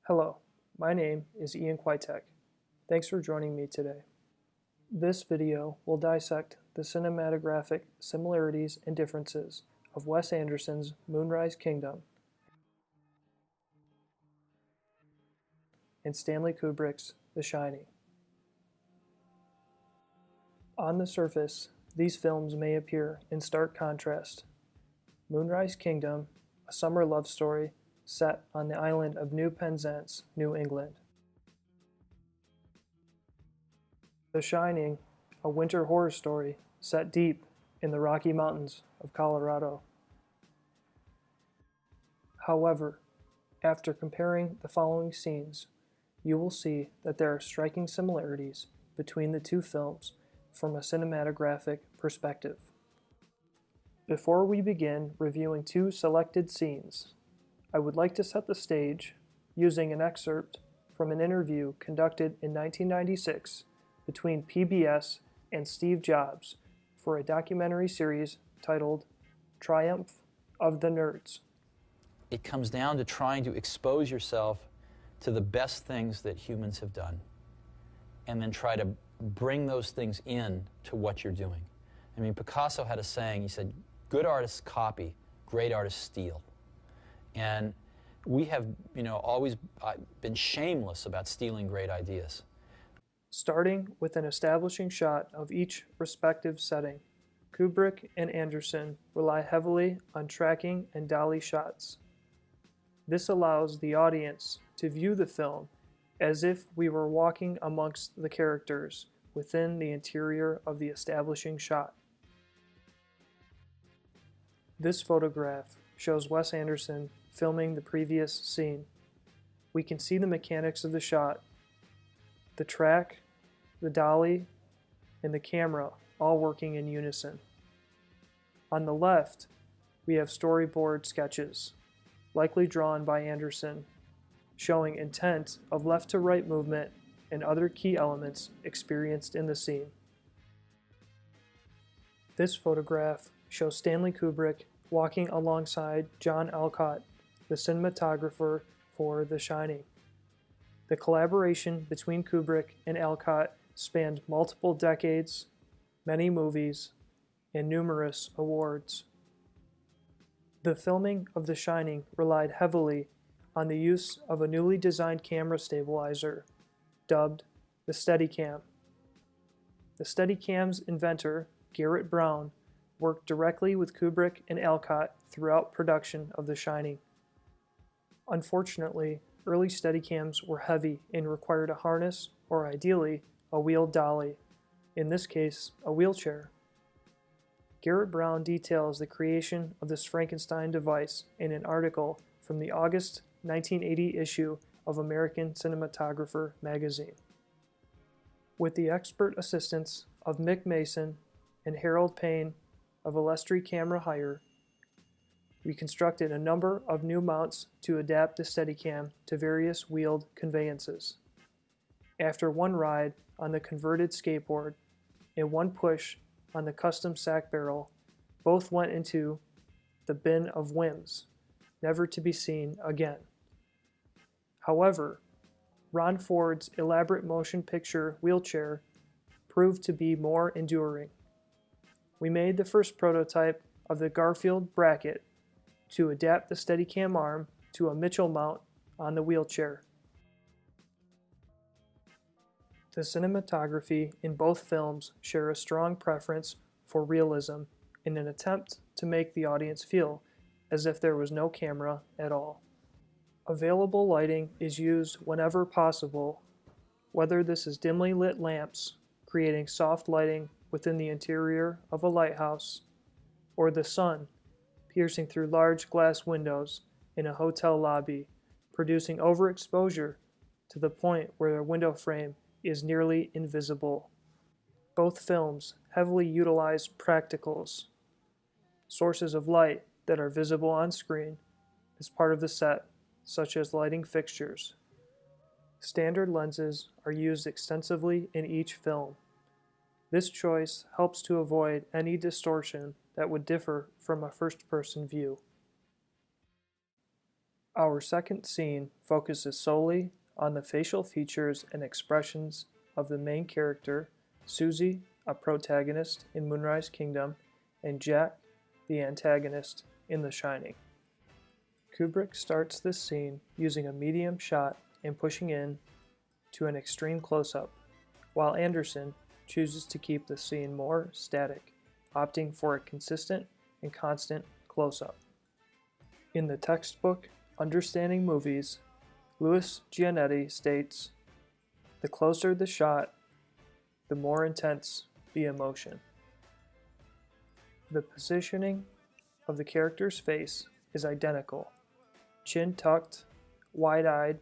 Hello, my name is Ian Kwiatek. Thanks for joining me today. This video will dissect the cinematographic similarities and differences of Wes Anderson's Moonrise Kingdom and Stanley Kubrick's The Shining. On the surface, these films may appear in stark contrast. Moonrise Kingdom, a summer love story set on the island of New Penzance, New England. The Shining, a winter horror story set deep in the Rocky Mountains of Colorado. However, after comparing the following scenes, you will see that there are striking similarities between the two films from a cinematographic perspective. Before we begin reviewing two selected scenes, I would like to set the stage using an excerpt from an interview conducted in 1996 between PBS and Steve Jobs for a documentary series titled Triumph of the Nerds. It comes down to trying to expose yourself to the best things that humans have done and then try to bring those things in to what you're doing. I mean, Picasso had a saying, he said, good artists copy, great artists steal. And we have, always been shameless about stealing great ideas. Starting with an establishing shot of each respective setting, Kubrick and Anderson rely heavily on tracking and dolly shots. This allows the audience to view the film as if we were walking amongst the characters within the interior of the establishing shot. This photograph shows Wes Anderson filming the previous scene. We can see the mechanics of the shot, the track, the dolly, and the camera all working in unison. On the left, we have storyboard sketches, likely drawn by Anderson, showing intent of left to right movement and other key elements experienced in the scene. This photograph shows Stanley Kubrick walking alongside John Alcott, the cinematographer for The Shining. The collaboration between Kubrick and Alcott spanned multiple decades, many movies, and numerous awards. The filming of The Shining relied heavily on the use of a newly designed camera stabilizer, dubbed the Steadicam. The Steadicam's inventor, Garrett Brown, worked directly with Kubrick and Alcott throughout production of The Shining. Unfortunately, early Steadicams were heavy and required a harness or ideally a wheeled dolly, in this case a wheelchair. Garrett Brown details the creation of this Frankenstein device in an article from the August 1980 issue of American Cinematographer magazine. With the expert assistance of Mick Mason and Harold Payne of Elstree Camera Hire, we constructed a number of new mounts to adapt the Steadicam to various wheeled conveyances. After one ride on the converted skateboard and one push on the custom sack barrel, both went into the bin of whims, never to be seen again. However, Ron Ford's elaborate motion picture wheelchair proved to be more enduring. We made the first prototype of the Garfield bracket to adapt the Steadicam arm to a Mitchell mount on the wheelchair. The cinematography in both films share a strong preference for realism in an attempt to make the audience feel as if there was no camera at all. Available lighting is used whenever possible, whether this is dimly lit lamps creating soft lighting within the interior of a lighthouse, or the sun piercing through large glass windows in a hotel lobby, producing overexposure to the point where the window frame is nearly invisible. Both films heavily utilize practicals, sources of light that are visible on screen as part of the set, such as lighting fixtures. Standard lenses are used extensively in each film. This choice helps to avoid any distortion that would differ from a first-person view. Our second scene focuses solely on the facial features and expressions of the main character, Susie, a protagonist in Moonrise Kingdom, and Jack, the antagonist in The Shining. Kubrick starts this scene using a medium shot and pushing in to an extreme close-up, while Anderson chooses to keep the scene more static, opting for a consistent and constant close-up. In the textbook Understanding Movies, Louis Giannetti states, "The closer the shot, the more intense the emotion." The positioning of the character's face is identical, chin tucked, wide-eyed,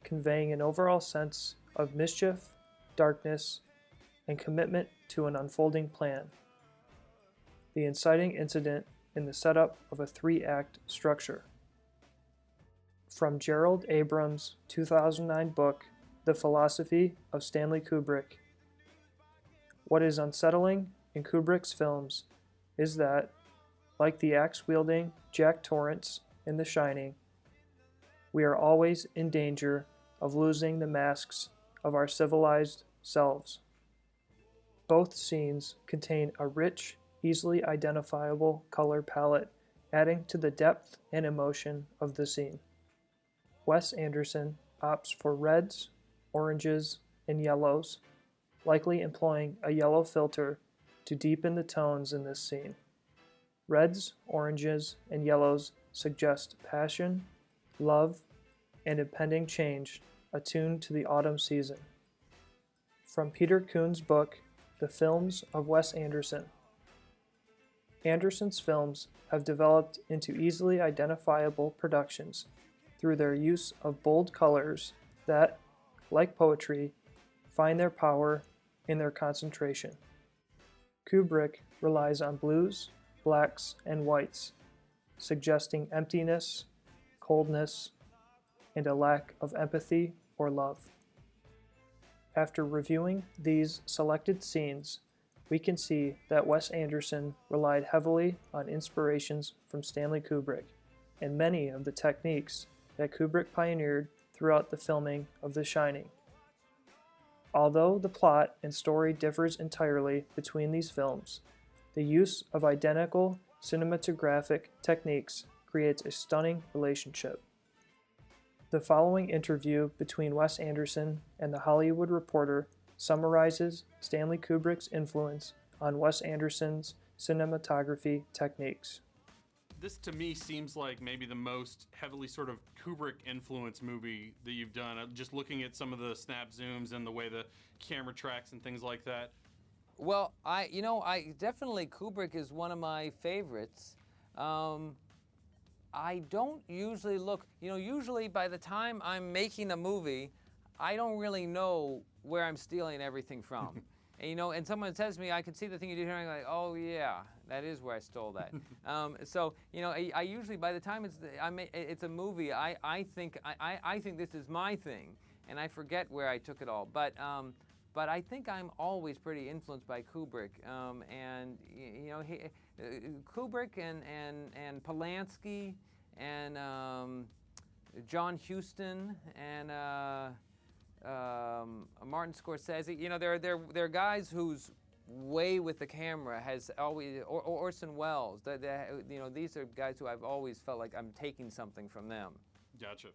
conveying an overall sense of mischief, darkness, and commitment to an unfolding plan. The inciting incident in the setup of a three-act structure. From Gerald Abrams' 2009 book, The Philosophy of Stanley Kubrick. What is unsettling in Kubrick's films is that, like the axe-wielding Jack Torrance in The Shining, we are always in danger of losing the masks of our civilized selves. Both scenes contain a rich, easily identifiable color palette, adding to the depth and emotion of the scene. Wes Anderson opts for reds, oranges, and yellows, likely employing a yellow filter to deepen the tones in this scene. Reds, oranges, and yellows suggest passion, love, and impending change attuned to the autumn season. From Peter Kuhn's book, The Films of Wes Anderson. Anderson's films have developed into easily identifiable productions through their use of bold colors that, like poetry, find their power in their concentration. Kubrick relies on blues, blacks, and whites, suggesting emptiness, coldness, and a lack of empathy or love. After reviewing these selected scenes, we can see that Wes Anderson relied heavily on inspirations from Stanley Kubrick and many of the techniques that Kubrick pioneered throughout the filming of The Shining. Although the plot and story differs entirely between these films, the use of identical cinematographic techniques creates a stunning relationship. The following interview between Wes Anderson and The Hollywood Reporter summarizes Stanley Kubrick's influence on Wes Anderson's cinematography techniques. This to me seems like maybe the most heavily sort of Kubrick influenced movie that you've done. Just looking at some of the snap zooms and the way the camera tracks and things like that. Well, I definitely Kubrick is one of my favorites. I don't usually look, usually by the time I'm making a movie, I don't really know where I'm stealing everything from. And someone says to me, I can see the thing you do here, and I'm like, oh yeah, that is where I stole that. I usually, by the time it's a movie, I think this is my thing, and I forget where I took it all. But I think I'm always pretty influenced by Kubrick, Kubrick and Polanski and John Huston and Martin Scorsese. They're guys whose way with the camera has always, or Orson Welles. These are guys who I've always felt like I'm taking something from them. Gotcha.